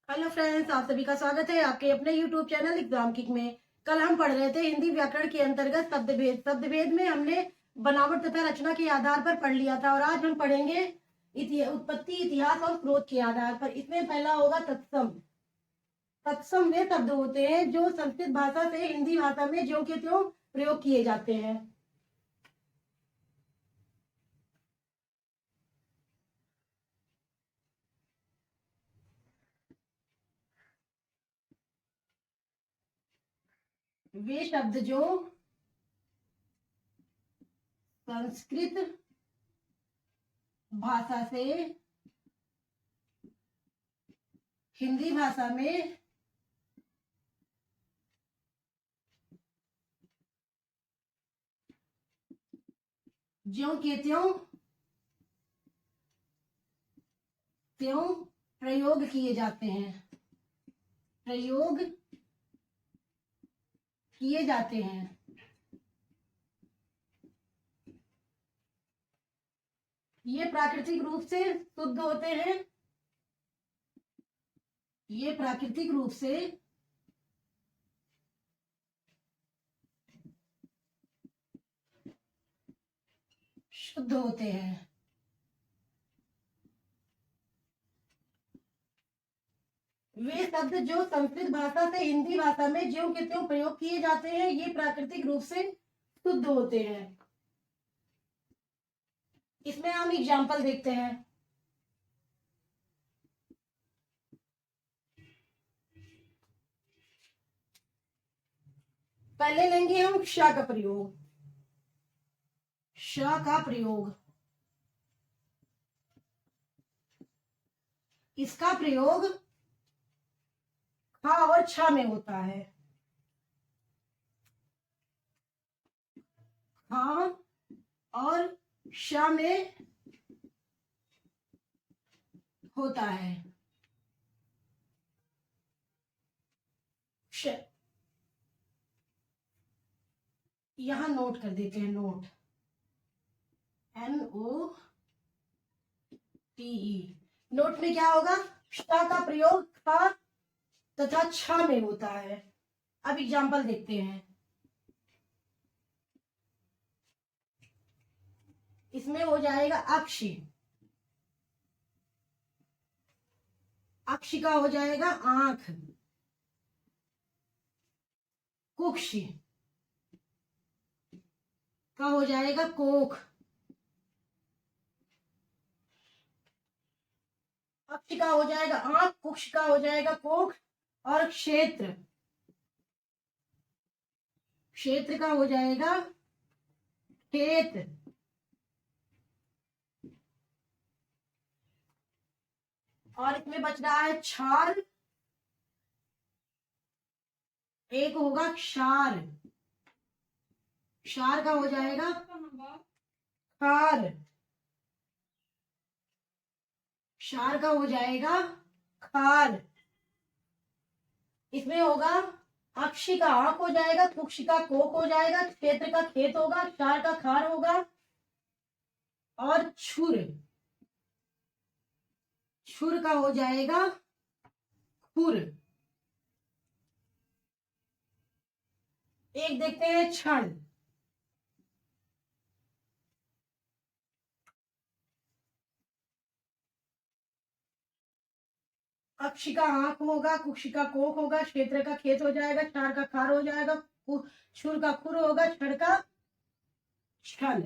Hello friends, आप सभी का स्वागत है आपके अपने यूट्यूब चैनल एग्जाम किक में। कल हम पढ़ रहे थे हिंदी व्याकरण के अंतर्गत शब्द भेद में हमने बनावट तथा रचना के आधार पर पढ़ लिया था और आज हम पढ़ेंगे उत्पत्ति, इतिहास और स्रोत के आधार पर। इसमें पहला होगा तत्सम। तत्सम वे शब्द होते हैं जो संस्कृत भाषा से हिंदी भाषा में ज्यों के त्यों प्रयोग किए जाते हैं। वे शब्द जो संस्कृत भाषा से हिंदी भाषा में ज्यों के त्यों प्रयोग किए जाते हैं। प्रयोग किए जाते हैं। ये प्राकृतिक रूप से शुद्ध होते हैं। ये प्राकृतिक रूप से शुद्ध होते हैं। वे शब्द जो संस्कृत भाषा से हिंदी भाषा में ज्यों के त्यों प्रयोग किए जाते हैं, ये प्राकृतिक रूप से शुद्ध होते हैं। इसमें हम एग्जाम्पल देखते हैं। पहले लेंगे हम श का प्रयोग। श का प्रयोग, इसका प्रयोग ख और छ में होता है। ख और श में होता है। यहां नोट कर देते हैं। Note, NOTE। नोट में क्या होगा? श का प्रयोग ख तथा छ में होता है। अब एग्जाम्पल देखते हैं। इसमें हो जाएगा अक्षी। अक्षी का हो जाएगा आंख। कुक्षी का हो जाएगा कोख। अक्ष का हो जाएगा आंख, कुक्ष का हो जाएगा कोख और क्षेत्र, क्षेत्र का हो जाएगा खेत। और इसमें बच रहा है क्षार, एक होगा क्षार। क्षार का हो जाएगा खार। क्षार का हो जाएगा खार। इसमें होगा अक्षी का आंख हो जाएगा, कुक्षी का कोक हो जाएगा, क्षेत्र का खेत होगा, क्षार का खार होगा और छुर, छुर का हो जाएगा खुर। एक देखते हैं क्षण। अक्ष का आंख होगा, कुक्ष का कोक होगा, क्षेत्र का खेत हो जाएगा, क्षार का खार हो जाएगा, छुर का खुर होगा, क्षण का क्षण।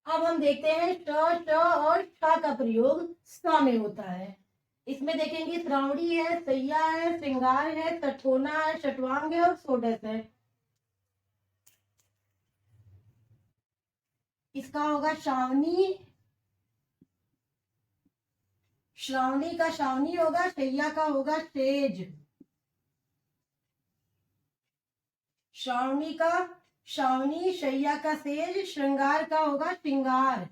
अब हम देखते हैं ट, ट और ठ का प्रयोग स में होता है। इसमें देखेंगे श्रावणी है, सैया है, श्रृंगार है, सठोना है, शटवांग है और सोडस है। इसका होगा श्रावणी। श्रावणी का श्रावणी होगा, शैया का होगा सेज। श्रावणी का श्रावणी, शैया का सेज, श्रृंगार का होगा श्रृंगार,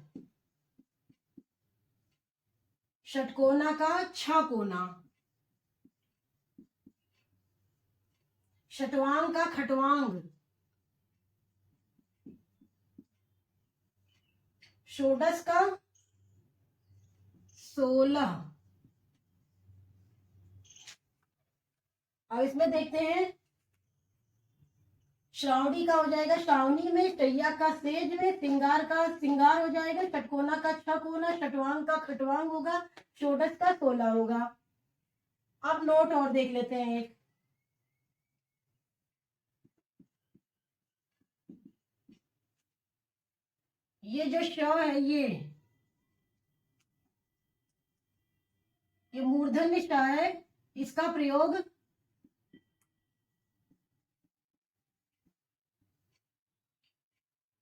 षटकोना का छकोना, शटवांग का खटवांग, षोडश का 16। अब इसमें देखते हैं श्रावणी का हो जाएगा श्रावणी में, टैया का सेज में, सिंगार का सिंगार हो जाएगा, षटकोना का छकोना, षटवांग का खटवांग होगा, षोडश का 16 होगा। अब नोट और देख लेते हैं एक। ये जो श है ये मूर्धन्य श है, इसका प्रयोग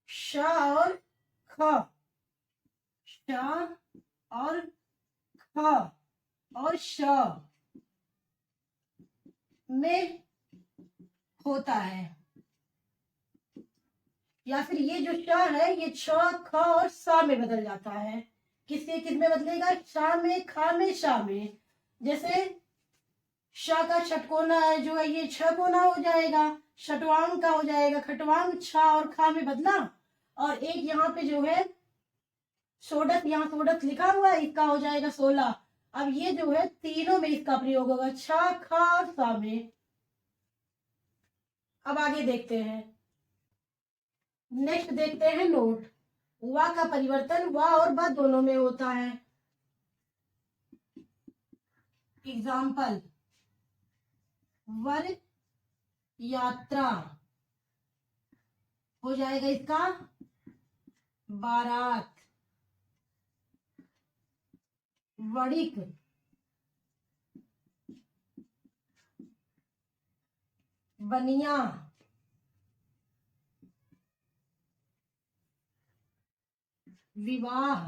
श और ख, श और ख और श में होता है, या फिर ये जो श है ये छ, ख और स में बदल जाता है। किससे किस में बदलेगा? श में, ख में, श में। जैसे श का षटकोना है जो है ये छ कोना हो जाएगा, षटवांग का हो जाएगा, खटवांग छ और ख में बदला, और एक यहाँ पे जो है षोडश, यहाँ षोडश लिखा हुआ है, इसका हो जाएगा 16। अब ये जो है तीनों में इसका प्रयोग होगा, छ, ख और स में। अब आगे देखते हैं, नेक्स्ट देखते हैं नोट। वा का परिवर्तन वा और ब दोनों में होता है। एग्जाम्पल, वर यात्रा हो जाएगा इसका बारात, वड़िक बनिया, विवाह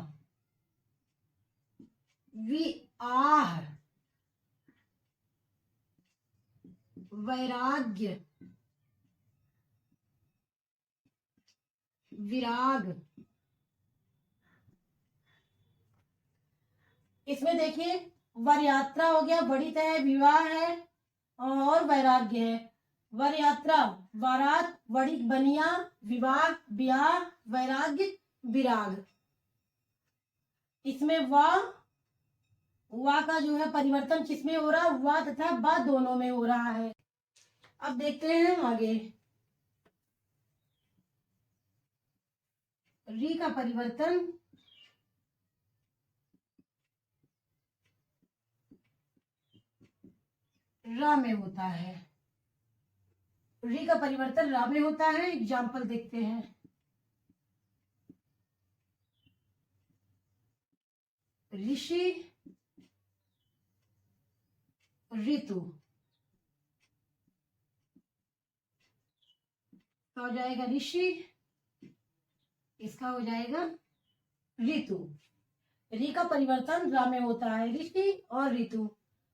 विआह, वैराग्य विराग। इसमें देखिए वर यात्रा हो गया, बढ़ित है, विवाह है और वैराग्य है। वर यात्रा बारात, वड़िक बनिया, विवाह ब्याह, वैराग्य विराग। इसमें वा का जो है परिवर्तन किसमें हो रहा है? वा तथा बा दोनों में हो रहा है। अब देखते हैं आगे, री का परिवर्तन रा में होता है। री का परिवर्तन रा में होता है। एग्जाम्पल देखते हैं, ऋषि ऋतु हो जाएगा ऋषि, इसका हो जाएगा ऋतु। री का परिवर्तन रा में होता है, ऋषि और ऋतु।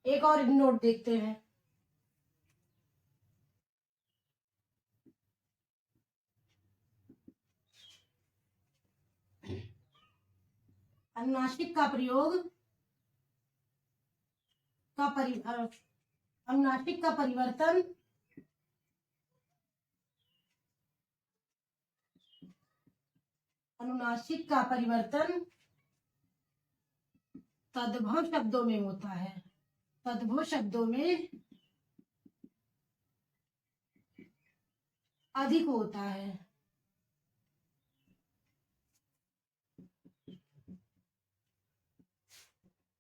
एक और नोट देखते हैं, अनुनासिक का प्रयोग अनुनासिक का परिवर्तन तद्भव शब्दों में होता है। तद्भव शब्दों में अधिक होता है।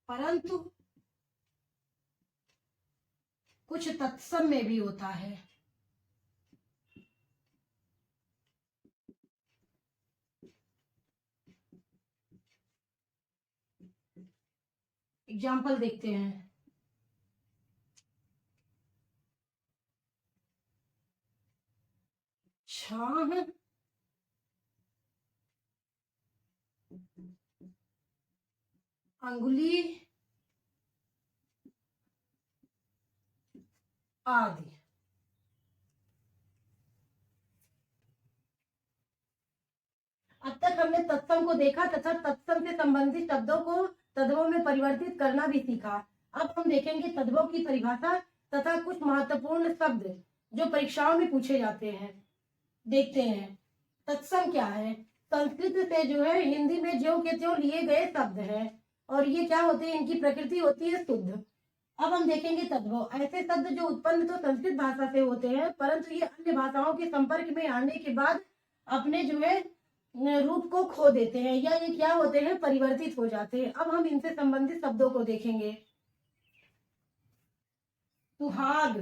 परंतु कुछ तत्सम में भी होता है। एग्जाम्पल देखते हैं, छाह अंगुली आदि। अब तक हमने तत्सम को देखा तथा तत्सम से संबंधित शब्दों को तद्भव में परिवर्तित करना भी सीखा। अब हम देखेंगे तद्भव की परिभाषा तथा कुछ महत्वपूर्ण शब्द जो परीक्षाओं में पूछे जाते हैं। देखते हैं तत्सम क्या है। संस्कृत से जो है हिंदी में ज्यों के त्यों लिए गए शब्द हैं, और ये क्या होते हैं, इनकी प्रकृति होती है शुद्ध। अब हम देखेंगे तद्भव। ऐसे शब्द जो उत्पन्न तो संस्कृत भाषा से होते हैं, परंतु ये अन्य भाषाओं के संपर्क में आने के बाद अपने जो है रूप को खो देते हैं, या ये क्या होते हैं, परिवर्तित हो जाते हैं। अब हम इनसे संबंधित शब्दों को देखेंगे। सुहाग,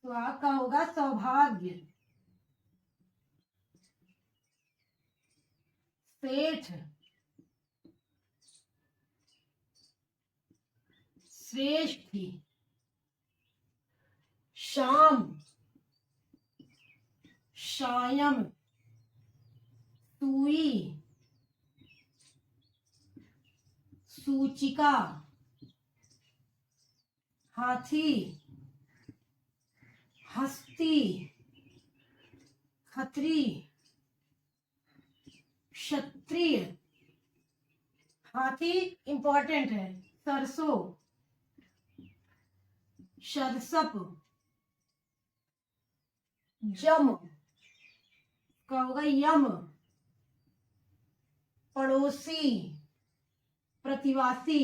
सुहाग का होगा सौभाग्य। सेठ, श्रेष्ठी। शाम, शायम। सुई, सूचिका। हाथी, हस्ती। खत्री, क्षत्रिय। हाथी इंपॉर्टेंट है। सरसों, शरसप। जम का होगा यम। पड़ोसी, प्रतिवासी।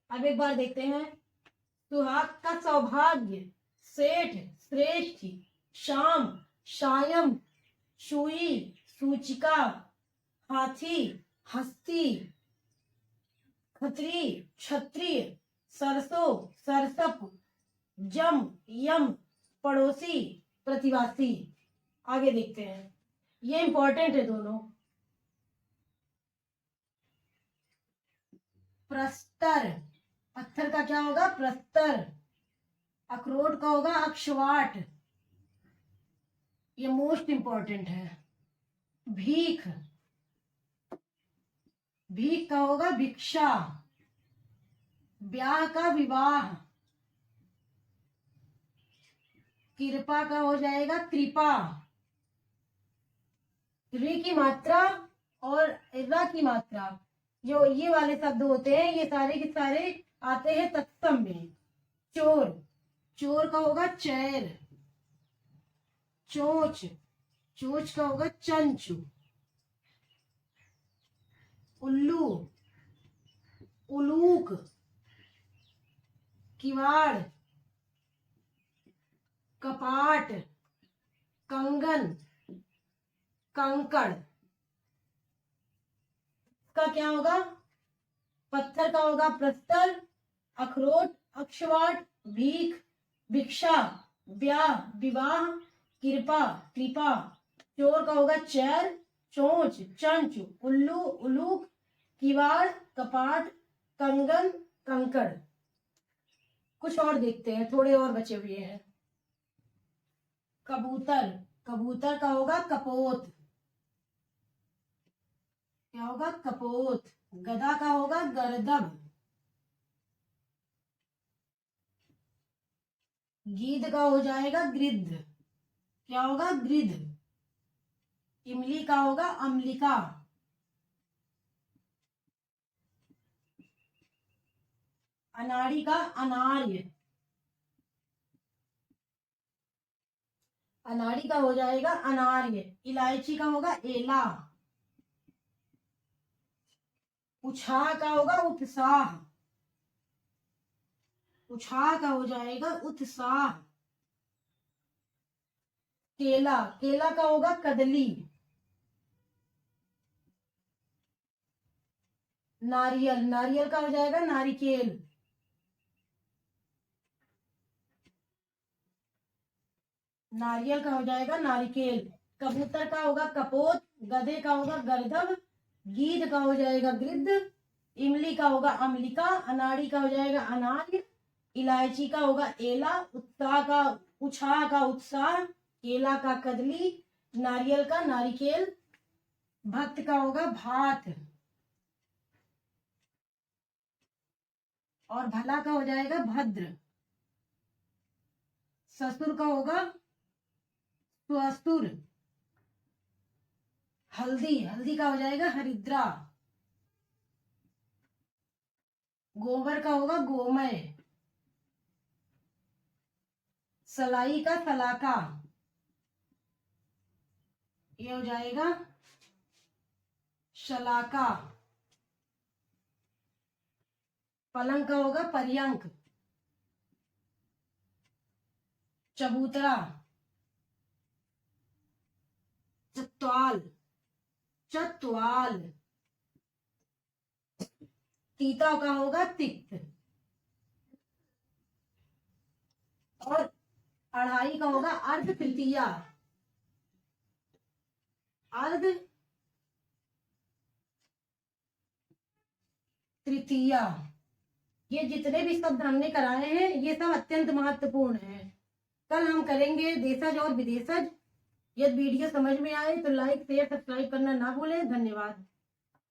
अब एक बार देखते हैं। सुहाग का सौभाग्य, सेठ, श्रेष्ठ, शाम, शायम, सुई, सूचिका, हाथी, हस्ती, खत्री, क्षत्रिय, सरसों, सरसप, जम, यम, पड़ोसी, प्रतिवासी। आगे देखते हैं, ये इंपॉर्टेंट है दोनों। प्रस्तर, पत्थर का क्या होगा, प्रस्तर। अखरोट का होगा अक्षवाट, ये मोस्ट इंपॉर्टेंट है। भीख, भीख का होगा भिक्षा। ब्याह का विवाह। कृपा का हो जाएगा कृपा। री की मात्रा और रा की मात्रा, जो ये वाले शब्द होते हैं, ये सारे के सारे आते हैं तत्सम में। चोर, चोर का होगा चैर। चोच, चोच का होगा चंचू। उल्लू, उलूक। किवाड़, कपाट, कंगन, कंकड़। का क्या होगा, पत्थर का होगा प्रस्तर, अखरोट अक्षवाट, भीख भिक्षा, ब्याह विवाह, कृपा कृपा। चोर का होगा चैर, चोंच चंच, उल्लू उलूक, किवाड़ कपाट, कंगन कंकड़। कुछ और देखते हैं, थोड़े और बचे हुए हैं। कबूतर, कबूतर का होगा कपोत। क्या होगा, कपोत। गधा का होगा गर्दभ। गीध का हो जाएगा गृद्ध। क्या होगा, गृद्ध। इमली का होगा अम्लिका। अनाड़ी का अनार्य। अनाड़ी का हो जाएगा अनार्य। इलायची का होगा एला। उछाह का होगा उत्साह। उछाह का हो जाएगा उत्साह। केला, केला का होगा कदली। नारियल, नारियल का हो जाएगा नारिकेल। नारियल का हो जाएगा नारिकेल। कबूतर का होगा कपोत, गधे का होगा गर्दभ, गीध का हो जाएगा गृद्ध, इमली का होगा अम्लिका, अनाड़ी का हो जाएगा अनार्य, इलायची का होगा एला, उत्साह का उछाह का उत्साह, केला का कदली, नारियल का नारिकेल, भक्त का होगा भात, और भला का हो जाएगा भद्र। ससुर का होगा स्वसुर। हल्दी, हल्दी का हो जाएगा हरिद्रा। गोबर का होगा गोमय। सलाई का सलाका, ये हो जाएगा शलाका। पलंग का होगा पर्यंक। चबूतरा, चत्वाल, चत्वाल। तीता का होगा तिक्त। और अढ़ाई का होगा अर्ध तृतीया, अर्ध तृतीया। ये जितने भी शब्द हमने कराए हैं ये सब अत्यंत महत्वपूर्ण है। कल हम करेंगे देशज और विदेशज। यदि वीडियो समझ में आए तो लाइक शेयर सब्सक्राइब करना ना भूलें। धन्यवाद।